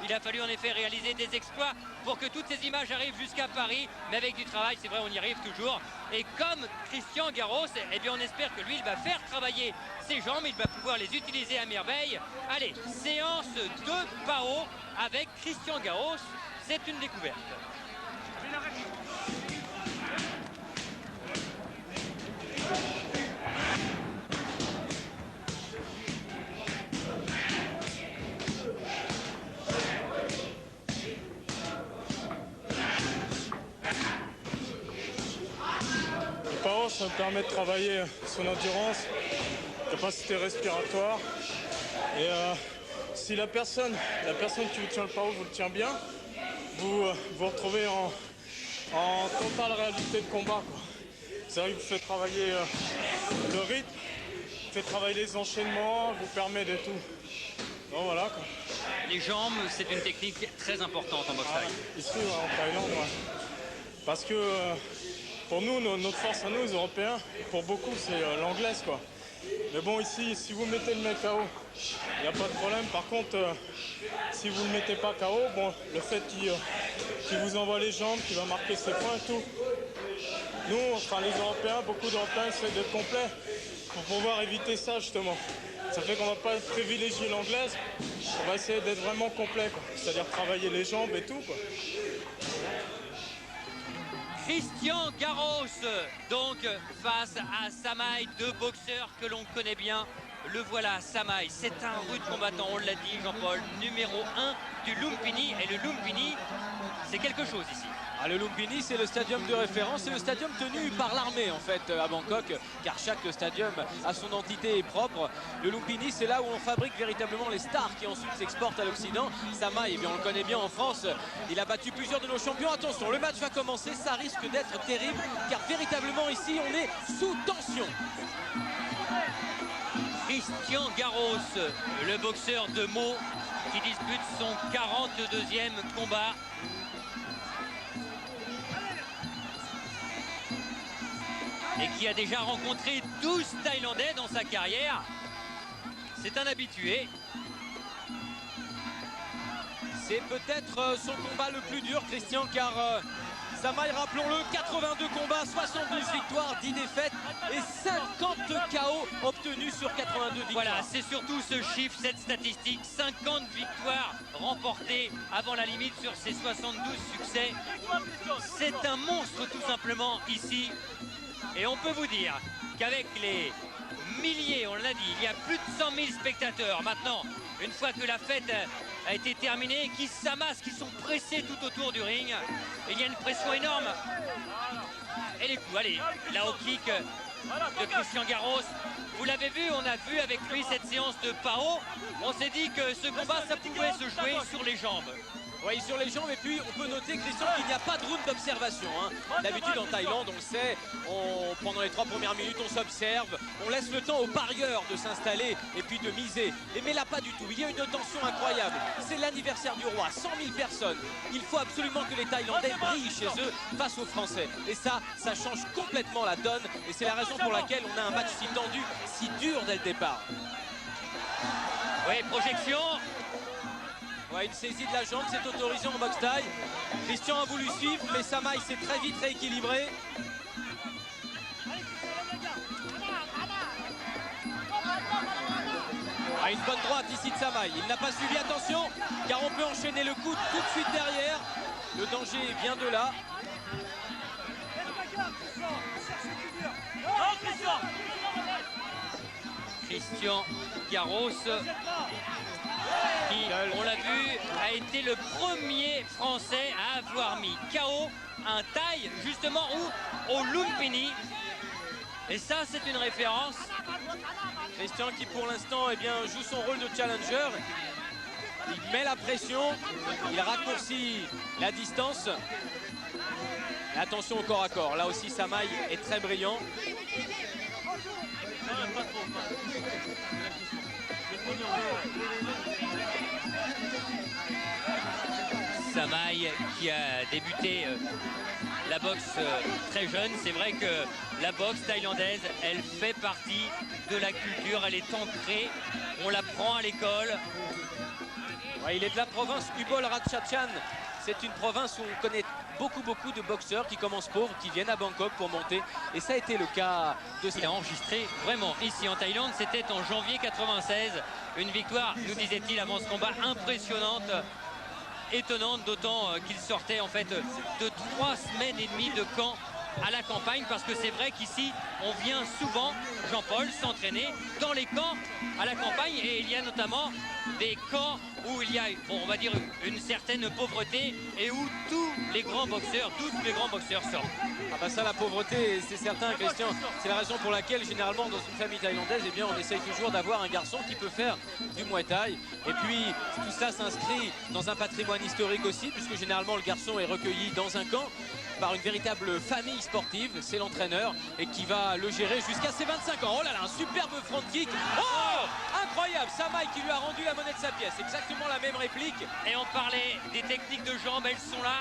Il a fallu en effet réaliser des exploits pour que toutes ces images arrivent jusqu'à Paris. Mais avec du travail, c'est vrai, on y arrive toujours. Et comme Christian Garros, eh bien on espère que lui, il va faire travailler ses jambes. Il va pouvoir les utiliser à merveille. Allez, séance de PAO avec Christian Garros. C'est une découverte. Le PAO, ça me permet de travailler son endurance, capacité respiratoire. Et si la personne qui vous tient le PAO vous le tient bien, vous vous retrouvez en totale réalité de combat, quoi. C'est vrai que vous faites travailler le rythme, vous faites travailler les enchaînements, vous permet de tout. Donc voilà, quoi. Les jambes, c'est une technique très importante en boxe thaï. Ici, en Thaïlande, ouais. Parce que pour nous, notre force à nous, les Européens, pour beaucoup, c'est l'anglaise, quoi. Mais bon, ici, si vous mettez le mec KO, il n'y a pas de problème. Par contre, si vous ne le mettez pas KO, bon, le fait qu'il vous envoie les jambes, qu'il va marquer ses points et tout. Nous, enfin les Européens, beaucoup d'Européens essaient d'être complets pour pouvoir éviter ça, justement. Ça fait qu'on ne va pas privilégier l'anglaise, on va essayer d'être vraiment complet, quoi. C'est-à-dire travailler les jambes et tout, quoi. Christian Garros, donc face à Samaï, deux boxeurs que l'on connaît bien. Le voilà, Samaï, c'est un rude combattant, on l'a dit Jean-Paul, numéro 1 du Lumpini. Et le Lumpini, c'est quelque chose ici. Ah, le Lumpini, c'est le stadium de référence, c'est le stadium tenu par l'armée en fait à Bangkok, car chaque stadium a son entité propre. Le Lumpini, c'est là où on fabrique véritablement les stars qui ensuite s'exportent à l'Occident. Samaï, eh bien, on le connaît bien en France, il a battu plusieurs de nos champions. Attention, le match va commencer, ça risque d'être terrible, car véritablement ici, on est sous tension. Christian Garros, le boxeur de Meaux, qui dispute son 42e combat. Et qui a déjà rencontré 12 Thaïlandais dans sa carrière. C'est un habitué. C'est peut-être son combat le plus dur, Christian, car Samaï, rappelons-le, 82 combats, 72 victoires, 10 défaites et 50 KO obtenus sur 82 victoires. Voilà, c'est surtout ce chiffre, cette statistique, 50 victoires remportées avant la limite sur ses 72 succès. C'est un monstre tout simplement ici. Et on peut vous dire qu'avec les milliers, on l'a dit, il y a plus de 100 000 spectateurs. Maintenant, une fois que la fête a été terminée, qui s'amassent, qui sont pressés tout autour du ring, il y a une pression énorme. Et les coups, allez, la haut kick de Christian Garros. Vous l'avez vu, on a vu avec lui cette séance de PAO. On s'est dit que ce combat, ça pouvait se jouer sur les jambes. Oui, sur les jambes, et puis on peut noter, Christian, qu'il n'y a pas de round d'observation. D'habitude en Thaïlande, on le sait, pendant les 3 premières minutes, on s'observe, on laisse le temps aux parieurs de s'installer et puis de miser. Mais là, pas du tout. Il y a une tension incroyable. C'est l'anniversaire du roi, 100 000 personnes. Il faut absolument que les Thaïlandais brillent chez eux face aux Français. Et ça change complètement la donne. Et c'est la raison pour laquelle on a un match si tendu, si dur dès le départ. Oui, projection. Ouais, une saisie de la jambe, c'est autorisé en boxe thaï. Christian a voulu suivre, mais Samaï s'est très vite rééquilibré. Ah, une bonne droite ici de Samaï. Il n'a pas suivi, attention, car on peut enchaîner le coup tout de suite derrière. Le danger vient de là. Christian Garros, qui, on l'a vu, a été le premier Français à avoir mis KO un Thaï, justement, au Lumpini. Et ça, c'est une référence. Christian qui, pour l'instant, eh bien, joue son rôle de challenger. Il met la pression, il raccourcit la distance. Et attention au corps à corps. Là aussi, Samaï est très brillant. Samaï qui a débuté la boxe très jeune. C'est vrai que la boxe thaïlandaise, elle fait partie de la culture, elle est ancrée, on l'apprend à l'école. Ouais, il est de la province Ubol Ratchathani. C'est une province où on connaît beaucoup de boxeurs qui commencent pauvres, qui viennent à Bangkok pour monter. Et ça a été le cas de Il a enregistré vraiment ici en Thaïlande. C'était en janvier 96. Une victoire, nous disait-il avant ce combat, impressionnante, étonnante, d'autant qu'il sortait en fait de 3 semaines et demie de camp à la campagne, parce que c'est vrai qu'ici on vient souvent, Jean-Paul, s'entraîner dans les camps à la campagne, et il y a notamment des camps où il y a, bon, on va dire, une certaine pauvreté et où tous les grands boxeurs sortent. Ah bah ça, la pauvreté, c'est certain, Christian. C'est la raison pour laquelle généralement dans une famille thaïlandaise, eh bien, on essaye toujours d'avoir un garçon qui peut faire du Muay Thai. Et puis tout ça s'inscrit dans un patrimoine historique aussi, puisque généralement le garçon est recueilli dans un camp par une véritable famille sportive. C'est l'entraîneur et qui va le gérer jusqu'à ses 25 ans. Oh là là, un superbe front kick. Oh, incroyable, Samaï qui lui a rendu la monnaie de sa pièce. Exactement la même réplique. Et on parlait des techniques de jambes, elles sont là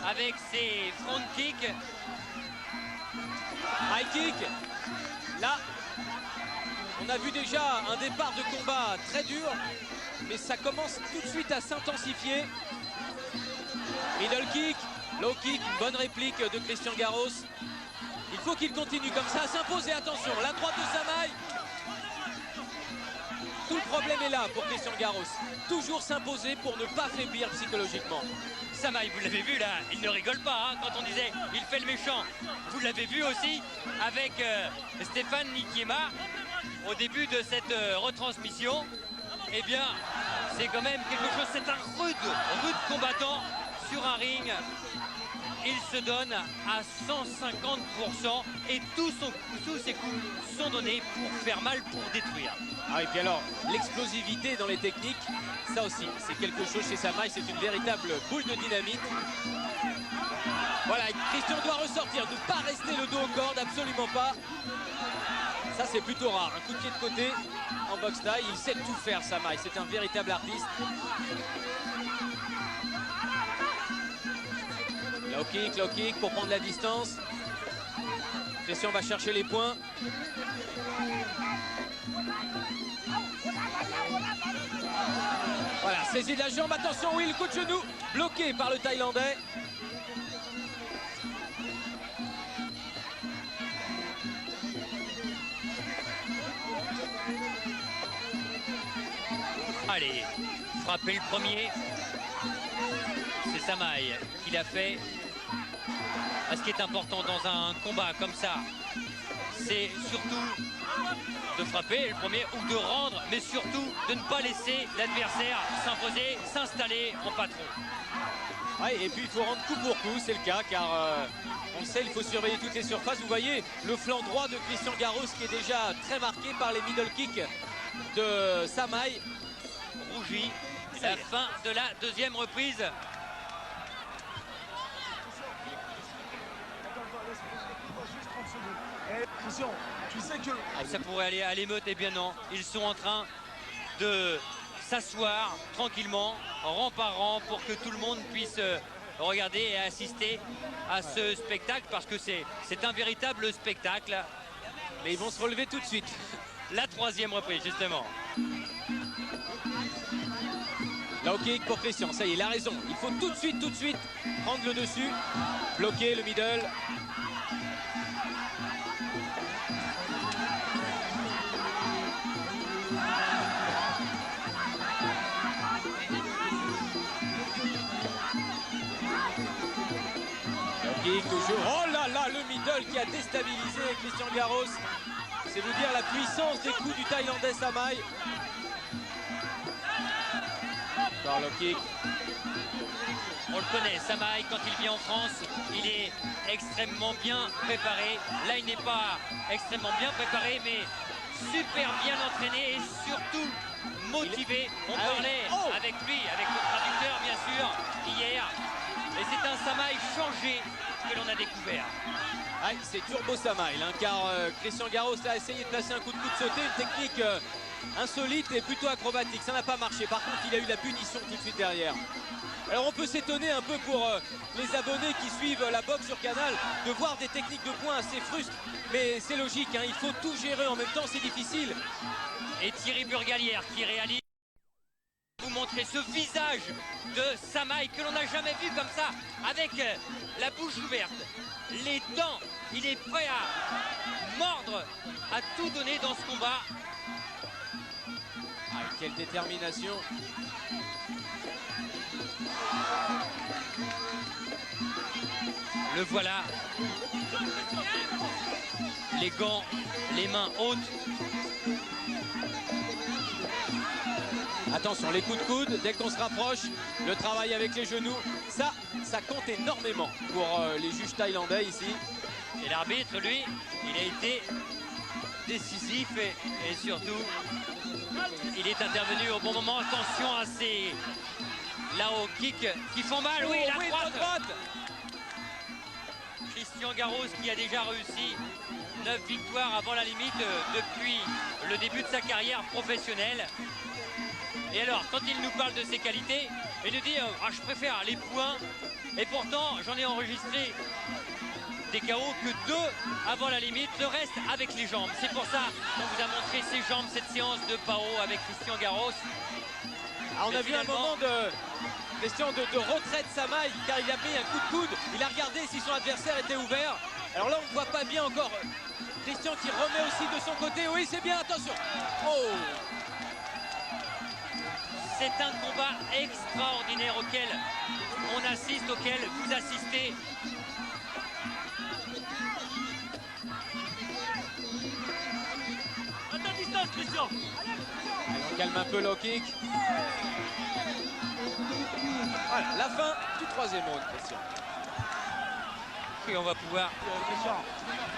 avec ses front kicks. High kick. Là, on a vu déjà un départ de combat très dur, mais ça commence tout de suite à s'intensifier. Middle kick, low kick, une bonne réplique de Christian Garros. Il faut qu'il continue comme ça à s'imposer. Attention, la droite de Samaï. Tout le problème est là pour Christian Garros. Toujours s'imposer pour ne pas faiblir psychologiquement. Samaï, vous l'avez vu là, il ne rigole pas hein, quand on disait il fait le méchant. Vous l'avez vu aussi avec Stéphane Nikiema au début de cette retransmission. Eh bien, c'est quand même quelque chose, c'est un rude combattant sur un ring. Il se donne à 150% et tous ses coups sont donnés pour faire mal, pour détruire. Ah et puis alors, l'explosivité dans les techniques, ça aussi, c'est quelque chose chez Samaï, c'est une véritable boule de dynamite. Voilà, Christian doit ressortir, ne pas rester le dos aux cordes, absolument pas. Ça c'est plutôt rare, un coup de pied de côté en boxe taille, il sait tout faire Samaï, c'est un véritable artiste. Low kick pour prendre la distance. Christian va chercher les points. Voilà, saisie de la jambe, attention Will, coup de genou, bloqué par le Thaïlandais. Allez, frapper le premier. C'est Samaï qui l'a fait. Ce qui est important dans un combat comme ça, c'est surtout de frapper le premier ou de rendre, mais surtout de ne pas laisser l'adversaire s'imposer, s'installer en patron. Ouais, et puis il faut rendre coup pour coup, c'est le cas, car on le sait, il faut surveiller toutes les surfaces. Vous voyez le flanc droit de Christian Garros qui est déjà très marqué par les middle kicks de Samaï. Rougi, la fin de la deuxième reprise. Christian, tu sais que... Ça pourrait aller à l'émeute, eh bien non. Ils sont en train de s'asseoir tranquillement, rang par rang, pour que tout le monde puisse regarder et assister à ce spectacle, parce que c'est un véritable spectacle. Mais ils vont se relever tout de suite. La troisième reprise, justement. Low kick pour Christian, ça y est, il a raison. Il faut tout de suite prendre le dessus, bloquer le middle. Toujours. Oh là là, le middle qui a déstabilisé Christian Garros. C'est vous dire la puissance des coups du Thaïlandais Samaï. Par le kick. On le connaît, Samaï, quand il vient en France, il est extrêmement bien préparé. Là, il n'est pas extrêmement bien préparé, mais super bien entraîné et surtout motivé. On parlait avec lui, avec le traducteur, bien sûr, hier. Et c'est un Samaï changé que l'on a découvert. Ah, c'est Turbo Samaï, hein, car Christian Garros a essayé de placer un coup de sauté, une technique insolite et plutôt acrobatique. Ça n'a pas marché. Par contre, il a eu la punition tout de suite derrière. Alors on peut s'étonner un peu pour les abonnés qui suivent la boxe sur Canal de voir des techniques de poing assez frustres. Mais c'est logique, hein, il faut tout gérer en même temps, c'est difficile. Et Thierry Burgalière qui réalise. Vous montrer ce visage de Samaï que l'on n'a jamais vu comme ça, avec la bouche ouverte, les dents. Il est prêt à mordre, à tout donner dans ce combat. Ah, quelle détermination. Le voilà. Les gants, les mains hautes. Attention, les coups de coude, dès qu'on se rapproche, le travail avec les genoux, ça compte énormément pour les juges thaïlandais ici. Et l'arbitre, lui, il a été décisif et surtout, il est intervenu au bon moment. Attention à ces là-haut kicks qui font mal. Oui, la droite. Christian Garros qui a déjà réussi 9 victoires avant la limite depuis le début de sa carrière professionnelle. Et alors, quand il nous parle de ses qualités, il nous dit je préfère les points. Et pourtant, j'en ai enregistré des KO que 2 avant la limite, le reste avec les jambes. C'est pour ça qu'on vous a montré ses jambes, cette séance de Pao avec Christian Garros. On a vu un moment de question de retrait de Samaï, car il a pris un coup de coude. Il a regardé si son adversaire était ouvert. Alors là, on ne voit pas bien encore Christian qui remet aussi de son côté. Oui, c'est bien, attention. Oh! C'est un combat extraordinaire auquel on assiste, auquel vous assistez. À ta distance, Christian. Allez, on calme un peu le kick. Voilà, la fin du 3e round, Christian. Et on va pouvoir...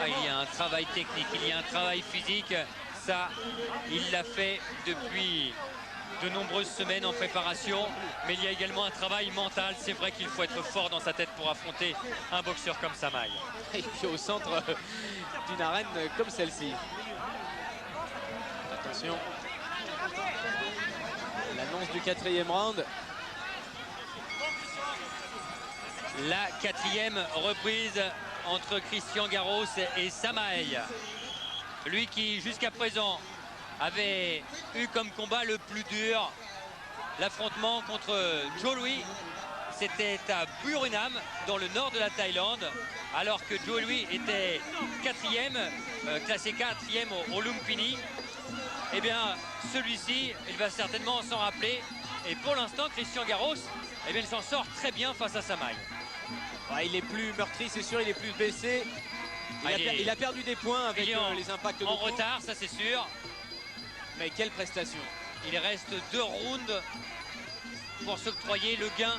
il y a un travail technique, il y a un travail physique. Ça, il l'a fait depuis de nombreuses semaines en préparation. Mais il y a également un travail mental. C'est vrai qu'il faut être fort dans sa tête pour affronter un boxeur comme Samaï. Et puis au centre d'une arène comme celle-ci. Attention. L'annonce du 4e round. La 4e reprise entre Christian Garros et Samaï. Lui qui jusqu'à présent avait eu comme combat le plus dur l'affrontement contre Joe Louis. C'était à Buriram dans le nord de la Thaïlande, alors que Joe Louis était 4e, classé 4e au Lumpini. Eh bien celui-ci, il va certainement s'en rappeler. Et pour l'instant, Christian Garros, eh bien, il s'en sort très bien face à Samaï. Ouais, il est plus meurtri, c'est sûr, il est plus baissé. Il a perdu des points avec les impacts de en retard, ça c'est sûr. Mais quelle prestation. Il reste 2 rounds pour s'octroyer le gain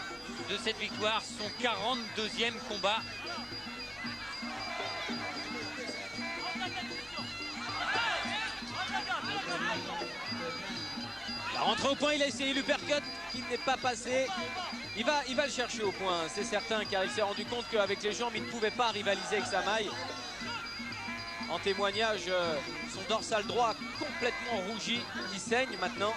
de cette victoire, son 42e combat. La rentrée au point, il a essayé l'uppercut qui n'est pas passé. Il va le chercher au point, c'est certain, car il s'est rendu compte qu'avec les jambes, il ne pouvait pas rivaliser avec Samaï. En témoignage, son dorsal droit complètement rougi, il saigne maintenant.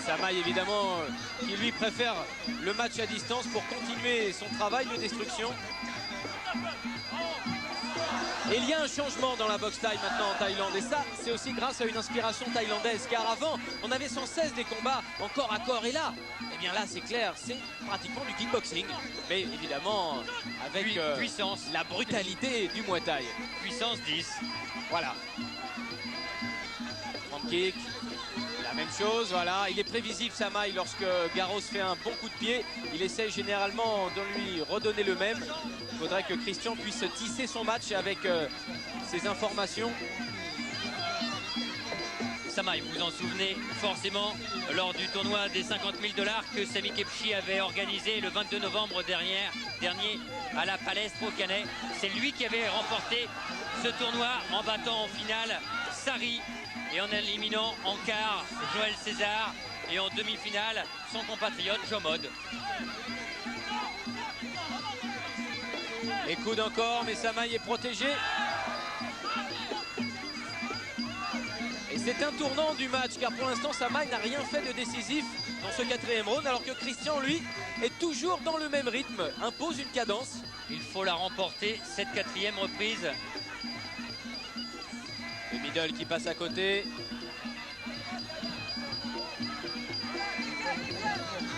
Samaï, évidemment, qui lui préfère le match à distance pour continuer son travail de destruction. Et il y a un changement dans la boxe thaï maintenant en Thaïlande. Et ça, c'est aussi grâce à une inspiration thaïlandaise. Car avant, on avait sans cesse des combats en corps à corps. Et là, eh bien là, c'est clair, c'est pratiquement du kickboxing. Mais évidemment, avec puissance, la brutalité du Muay Thai. Puissance 10. Voilà. Front kick. La même chose, voilà. Il est prévisible, Samaï, lorsque Garros fait un bon coup de pied. Il essaie généralement de lui redonner le même. Il faudrait que Christian puisse tisser son match avec ses informations. Samaï, vous vous en souvenez forcément lors du tournoi des 50 000 $ que Sami Khepchi avait organisé le 22 novembre dernier à la Palestre au Canet. C'est lui qui avait remporté ce tournoi en battant en finale Sari et en éliminant en quart Joël César et en demi-finale son compatriote Jomod. Les coudes encore, mais Samaï est protégé. Et c'est un tournant du match, car pour l'instant, Samaï n'a rien fait de décisif dans ce 4e round, alors que Christian, lui, est toujours dans le même rythme, impose une cadence. Il faut la remporter, cette 4e reprise. Idol qui passe à côté.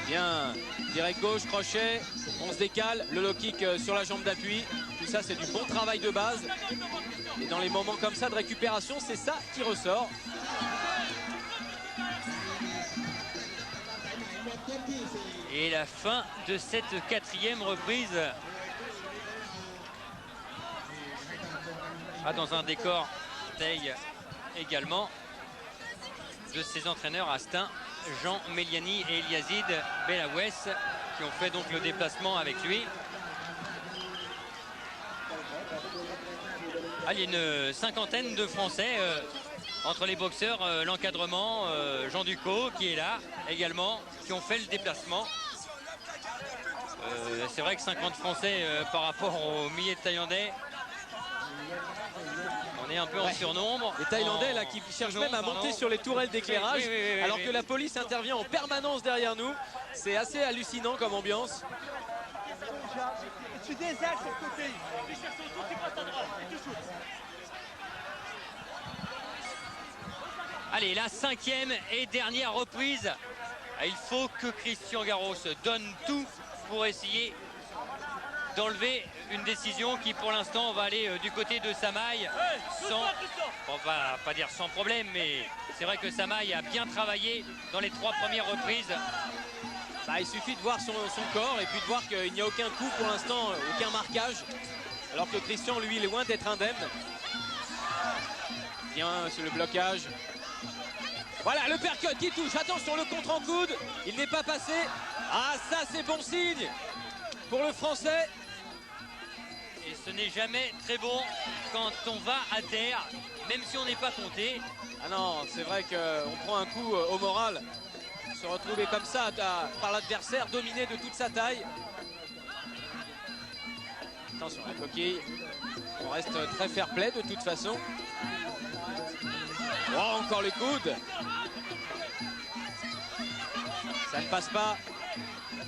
Bien, direct gauche, crochet, on se décale, le low kick sur la jambe d'appui. Tout ça, c'est du bon travail de base. Et dans les moments comme ça de récupération, c'est ça qui ressort. Et la fin de cette 4e reprise. Ah, dans un décor taille également de ses entraîneurs Astin, Jean Méliani et Yazid Belawes qui ont fait donc le déplacement avec lui. Ah, il y a une cinquantaine de Français entre les boxeurs, l'encadrement, Jean Ducot qui est là également, qui ont fait le déplacement. C'est vrai que 50 Français par rapport aux milliers de Thaïlandais, on est un peu en surnombre. Les Thaïlandais là qui cherchent même à monter sur les tourelles d'éclairage, alors que la police intervient en permanence derrière nous. C'est assez hallucinant comme ambiance. Tu désaxes sur le côté. Tu cherches autour, tu passes à droite et tu shoots. Allez, la 5e et dernière reprise. Il faut que Christian Garros donne tout pour essayer d'enlever une décision qui pour l'instant va aller du côté de Samaï sans, on va pas dire sans problème, mais c'est vrai que Samaï a bien travaillé dans les 3 premières reprises. Bah, il suffit de voir son corps et puis de voir qu'il n'y a aucun coup pour l'instant, aucun marquage, alors que Christian lui il est loin d'être indemne. Bien sur le blocage. Voilà le percut qui touche, attention le contre en coude, il n'est pas passé. Ah ça c'est bon signe pour le Français. Et ce n'est jamais très bon quand on va à terre, même si on n'est pas compté. Ah non, c'est vrai qu'on prend un coup au moral. Se retrouver comme ça par l'adversaire, dominé de toute sa taille. Attention la coquille. On reste très fair play de toute façon. Oh, encore les coudes. Ça ne passe pas.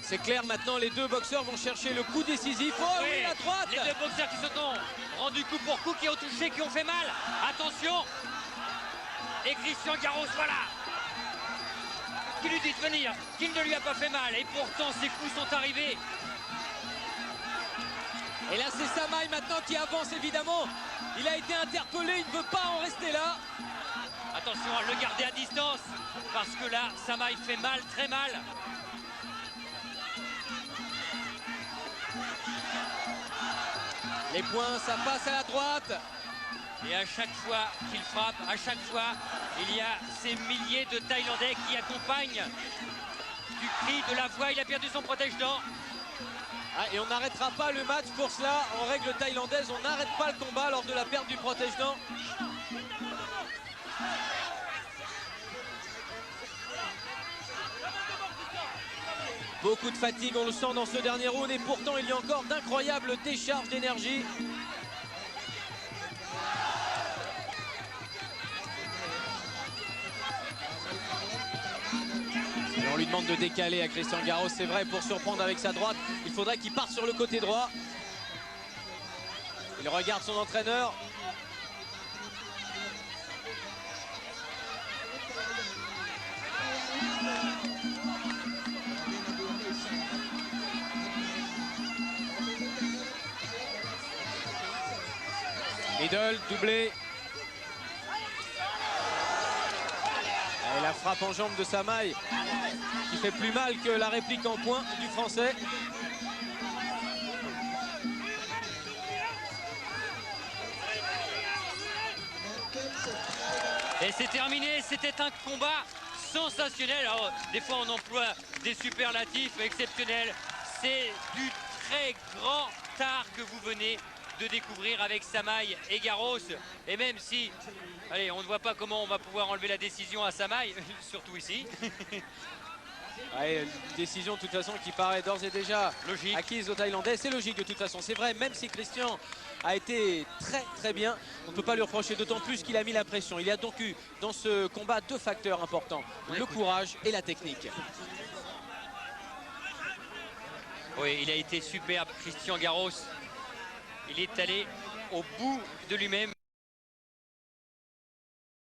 C'est clair, maintenant les deux boxeurs vont chercher le coup décisif. Oh oui, la droite. Les deux boxeurs qui se sont rendus coup pour coup, qui ont touché, qui ont fait mal. Attention. Et Christian Garros, voilà. Qui lui dit de venir, qui ne lui a pas fait mal. Et pourtant, ces coups sont arrivés. Et là, c'est Samaï maintenant qui avance, évidemment. Il a été interpellé, il ne veut pas en rester là. Attention à le garder à distance, parce que là, Samaï fait mal, très mal. Les points, ça passe à la droite. Et à chaque fois qu'il frappe, à chaque fois, il y a ces milliers de Thaïlandais qui accompagnent du cri, de la voix. Il a perdu son protège-dents. Ah, et on n'arrêtera pas le match pour cela. En règle thaïlandaise, on n'arrête pas le combat lors de la perte du protège-dents. Beaucoup de fatigue, on le sent dans ce dernier round. Et pourtant, il y a encore d'incroyables décharges d'énergie. Et on lui demande de décaler à Christian Garros, c'est vrai, pour surprendre avec sa droite. Il faudrait qu'il parte sur le côté droit. Il regarde son entraîneur. Idol, doublé. Et la frappe en jambe de Samaï qui fait plus mal que la réplique en poing du Français. Et c'est terminé, c'était un combat sensationnel. Alors, des fois on emploie des superlatifs exceptionnels. C'est du très grand art que vous venez de découvrir avec Samaï et Garros. Et même si, allez, on ne voit pas comment on va pouvoir enlever la décision à Samaï, surtout ici. Ouais, une décision de toute façon qui paraît d'ores et déjà logique, acquise aux Thaïlandais. C'est logique de toute façon, c'est vrai, même si Christian a été très bien, on ne peut pas lui reprocher, d'autant plus qu'il a mis la pression. Il y a donc eu dans ce combat 2 facteurs importants, le courage et la technique. Oui, il a été superbe, Christian Garros. Il est allé au bout de lui-même.